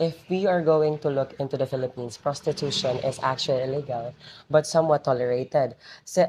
if we are going to look into the Philippines, prostitution is actually illegal, but somewhat tolerated. So,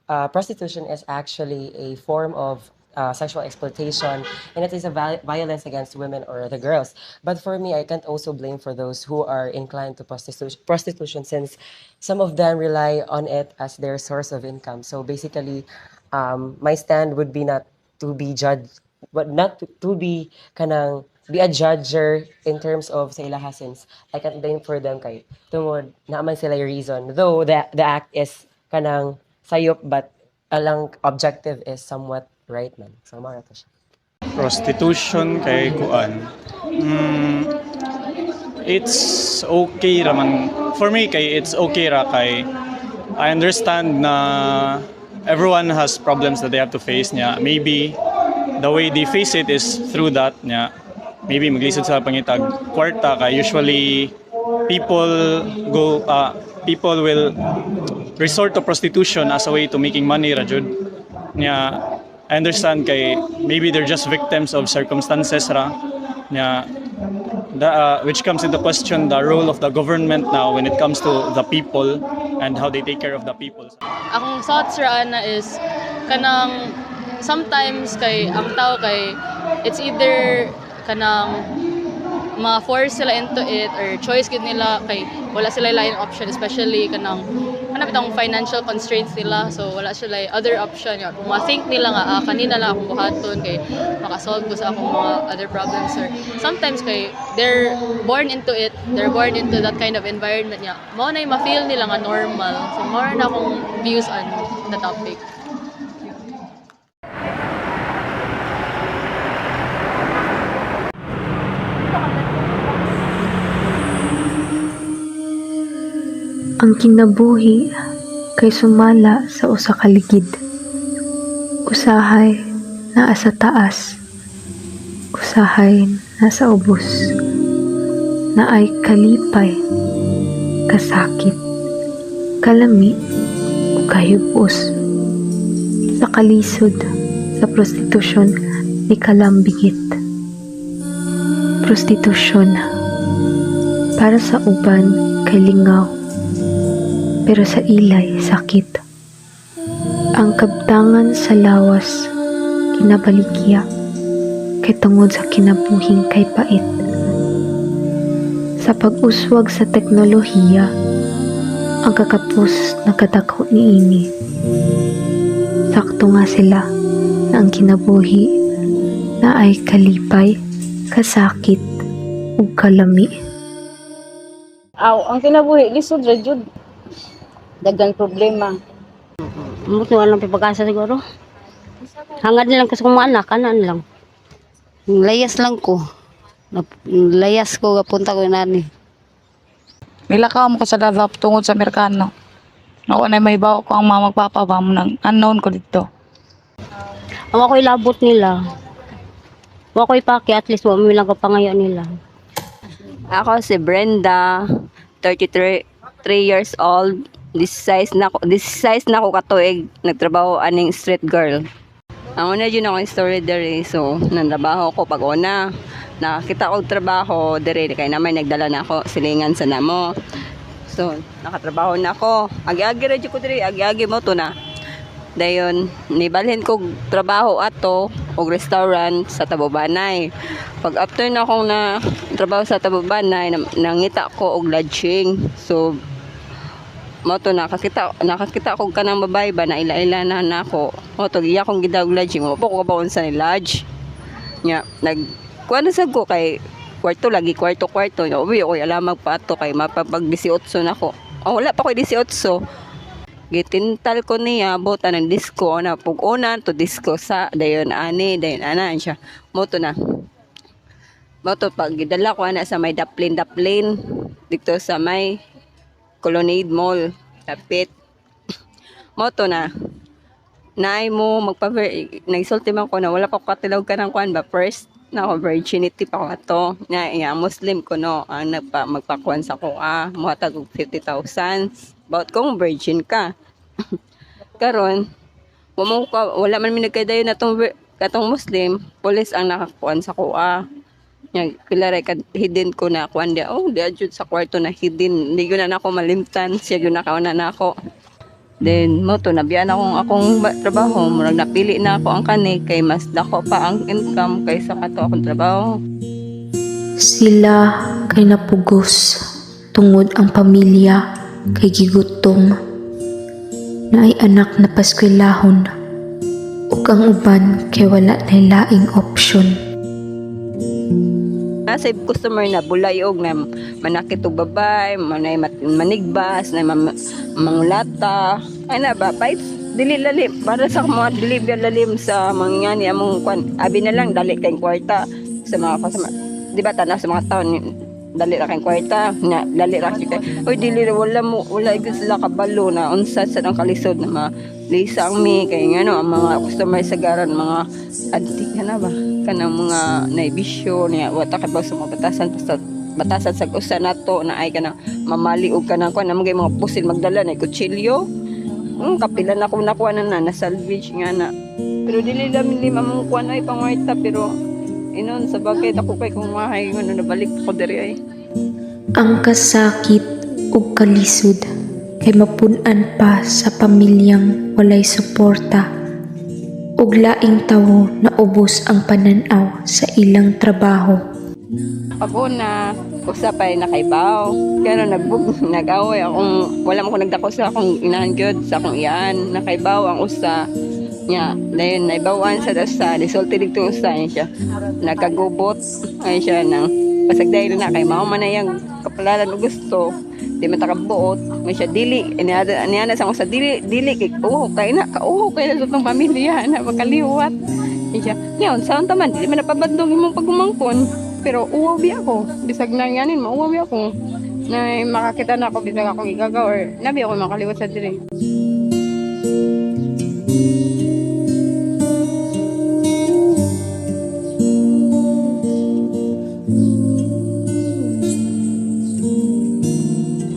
prostitution is actually a form of sexual exploitation, and it is a violence against women or the girls. But for me, I can't also blame for those who are inclined to prostitution, since some of them rely on it as their source of income. So basically, my stand would be not to be judged, but not to be kanang be a judger in terms of sa ilaha, since I can't blame for them kay tungod naaman sila yung reason. Though the act is kanang sayop, but alang objective is somewhat right man. So mara to siya. Prostitution kay kuan. It's okay raman. For me kay it's okay ra kay I understand na everyone has problems that they have to face niya. Maybe the way they face it is through that niya. Maybe maglisod sa pangitag kwarta kay usually people people will resort to prostitution as a way to making money ra jud. Nya I understand kay maybe they're just victims of circumstances ra. Nya which comes into question the role of the government now when it comes to the people and how they take care of the people. Akong thoughts ra na is kanang sometimes kay ang tao kay it's either kanang ma-force sila into it or choice gid nila kay wala sila lain option, especially kanang bitong financial constraints nila, so wala sila other option yun. Kung ma-think nila nga kanina lang akong buhaton kay makasolve ko sa akong mga other problems, or sometimes kay they're born into it, they're born into that kind of environment niya, mao na yung ma-feel nila nga normal. So more na akong views on the topic. Ang kinabuhi kay sumala sa usa ka ligid. Usahay naa sa taas, usahay nasa ubos. Naay kalipay, kasakit, kalami, ug kahibos. Sa kalisod sa prostitusyon ni kalambigit. Prostitusyon para sa uban kay lingaw, pero sa ilay sakit. Ang kabtangan sa lawas kinabaligya kay tungod sa kinabuhing kay pait. Sa pag-uswag sa teknolohiya, ang kakapos nagkadako niini. Sakto nga sila na ang kinabuhi na ay kalipay, kasakit, ug kalami. Ang kinabuhi lisod ra jud. Dagang problema. Mutuan lang pipag-asa siguro. Hangad nilang kasi kung mga anak, kanan lang. Layas lang ko. Layas ko, punta ko nani. Nilakaw mo ko sa dadap tungod sa Amerikano. Ako na may bawa ko ang mga magpapabam ng unknown ko dito. Ang ako'y labot nila. Ang ako'y paki, at least wala lang kapangayo nila. Ako si Brenda, 33 years old. This size na ko katuig nagtrabaho aning street girl. Ang una yun ako story dere, so nandrabaho ko pag una. Nakakita ko trabaho dere kay naman nagdala na ako silingan sa namo. So nakatrabaho na ako. Agi-agi ra jud ko dere, agi-agi mo to na. Dayon nibalhin ko trabaho ato og restaurant sa Tabobanay. Pag after na akong na trabaho sa Tabobanay, nangita ko og lodging. So moto nakakita ko kanang babae ba na ila-ila na nako. Moto giya kong gidawg lodging mo po ko baon sa ni lodge. Nya kuan sa ko kay kwarto nya uwi ko alamag pa ato kay mapapag 18 nako. Wala pa ko 18. Gitintal ko niya bota ng disco na pug-una to disco sa dayon ana siya. Moto pag gidala ko ana sa may daplin dito sa may Colonnade Mall, tapit. Moto naay mo nagsulti man ko na wala pa ko katilog ka ng kuan ba first na ako virginity pa ko ato. Nya Muslim ko no ang magpakuan sa ko muhatag og 50,000 about kung virgin ka. Karon wala man mi nagkadayon atong Muslim, police ang nakakuan sa ko Nya pila ra ka hidden ko na kuan dia. Oh, dia jud sa kwarto na hidden. Hindi gyud na ako malimtan. Siya gyud nakauna na ako. Then mo to nabiyan akong trabaho, murag napili na ako ang kani kay mas dako pa ang income kaysa kato akong trabaho. Sila kay napugos tungod ang pamilya kay gigutom. Na ay anak na paskwelahon ug ang uban kay wala na laing option. Nasa customer na bulay og na manakit og babay, manay manigbas, na mangulata. Ay na ba, pahit dili lalim para sa mga delivery lalim sa mga ni among kwan. Abi na lang dali kay kwarta sa mga customer. Di ba tanaw sa mga taon dali ra kay kwarta, nya dali ra kay. Oy dili wala gyud sila kabalo na unsa sa nang kalisod na malisa ang mi kay ngano ang mga customer sa garan mga addict na ba kanang mga naibisyo niya wata ka ba sa mga batasan sa usa nato na ay kanang mamali og kanang kuan namang mga pusil magdala na kutsilyo kapila na ko nakuha na salvage nga na pero dili lima mong kuan ay pangwarta pero inon sa bagay ako kay kung mahay ngono nabalik ko diri ay Ang kasakit ug kalisod kay mapun-an pa sa pamilyang walay suporta ug laing tawo na ubos ang pananaw sa ilang trabaho. pag una usa pa nakaibaw kaya nag-away akong wala mo ko nagdako sa akong inahan gyud sa akong iyan nakaibaw ang usa nya dayon naibawan sa resulti dito usa siya nagkagubot ay siya nang pasagday na kay mao man yang kapalaran og gusto di man takabuot may siya dili aniana sa usa dili kay kay na kauho kay sa tong pamilya na makaliwat siya nya unsa man dili man napabadlong imong pagkumangkon pero uwaw ako bisag na yanin mauwaw ako na makakita na ako bisag akong igagaw or nabi ako makaliwat sa diri.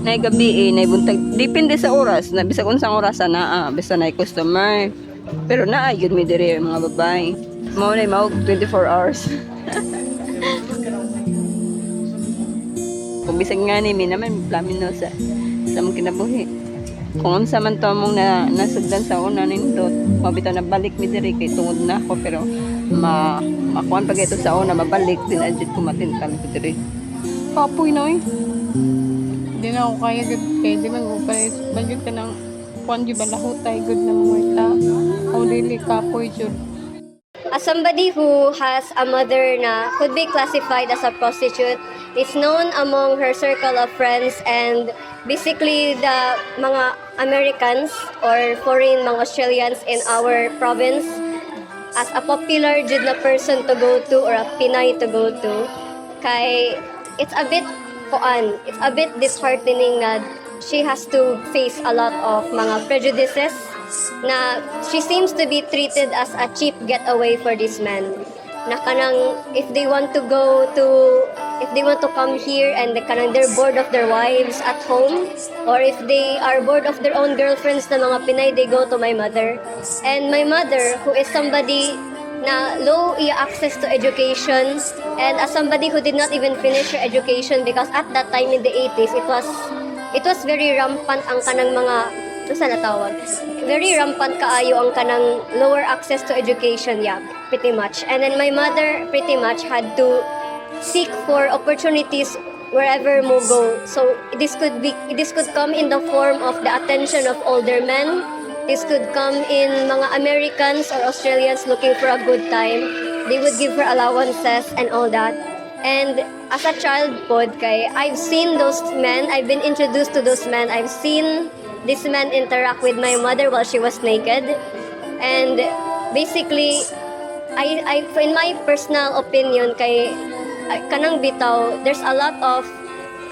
Nay gabi nay buntag depende sa oras na bisag unsang oras na bisa nay customer pero naa gyud mi diri mga babae mao nay mao 24 hours kung bisag nga ni mi naman plamin no sa mong kinabuhi kung unsa man to mong nasugdan sa una nindot mabitaw na balik mi diri kay tungod na ako pero makuan pag ito sa una mabalik din adjud ko matintal ko diri kapoy noy. Di na ako kaya good kay di man ko bagid ka ng kuan di ba lahutay good na muerta o dili kapoy jud. As somebody who has a mother na could be classified as a prostitute is known among her circle of friends and basically the mga Americans or foreign mga Australians in our province as a popular jud na person to go to or a Pinay to go to kay it's a bit disheartening na she has to face a lot of mga prejudices na she seems to be treated as a cheap getaway for this man na kanang if they want to come here and kanang they're bored of their wives at home or if they are bored of their own girlfriends na mga Pinay they go to my mother and my mother who is somebody na low access to education and as somebody who did not even finish her education because at that time in the 80s it was very rampant ang kanang mga very rampant kaayo ang kanang lower access to education pretty much and then my mother pretty much had to seek for opportunities wherever mo go so this could come in the form of the attention of older men. This could come in mga Americans or Australians looking for a good time. They would give her allowances and all that. And as a child pod kay I've seen those men, I've been introduced to those men. I've seen this man interact with my mother while she was naked. And basically, I in my personal opinion kay kanang bitaw, there's a lot of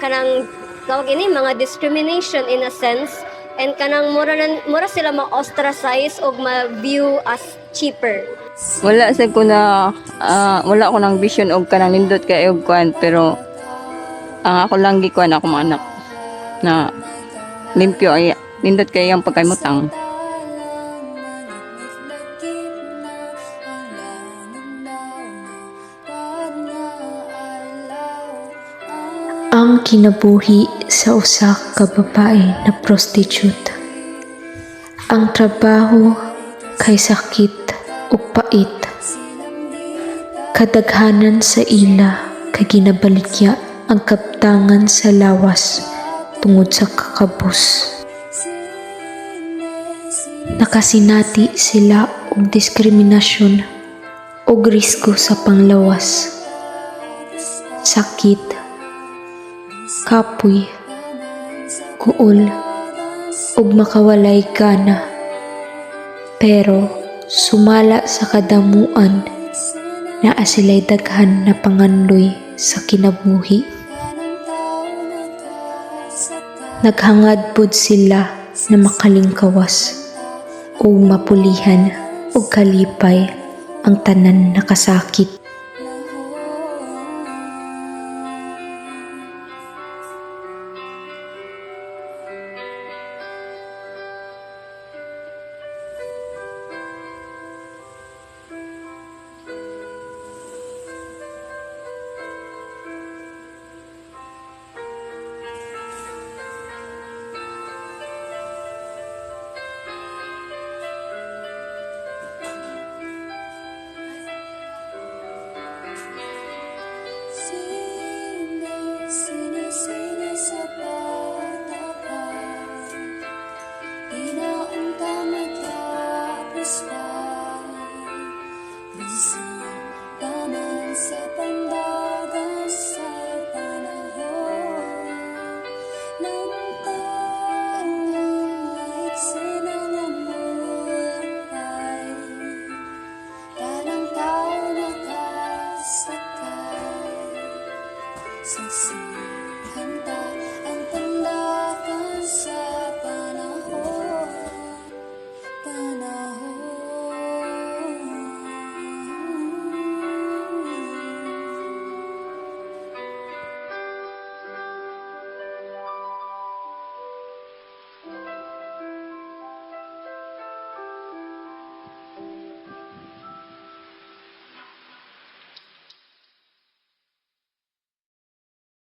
kanang tawag ini mga discrimination in a sense. And kanang mura sila ma-ostracize o ma-view as cheaper. Wala sa ko na wala ko nang vision og kanang nindot kay og kuan pero ang ako lang gikuan ako mga anak na limpyo ay nindot kay ang pagkaymutang. ang kinabuhi sa usa ka babae na prostitute. Ang trabaho kay sakit ug pait. Kadaghanan sa ila kay ginabaligya ang kaptangan sa lawas tungod sa kakabus. Nakasinati sila og diskriminasyon ug risgo sa panglawas. Sakit, kapoy, kuol, ug makawalay gana. Pero sumala sa kadamuan na sila'y daghan na pangandoy sa kinabuhi. Naghangad pod sila na makalingkawas o mapulihan o kalipay ang tanan nakasakit.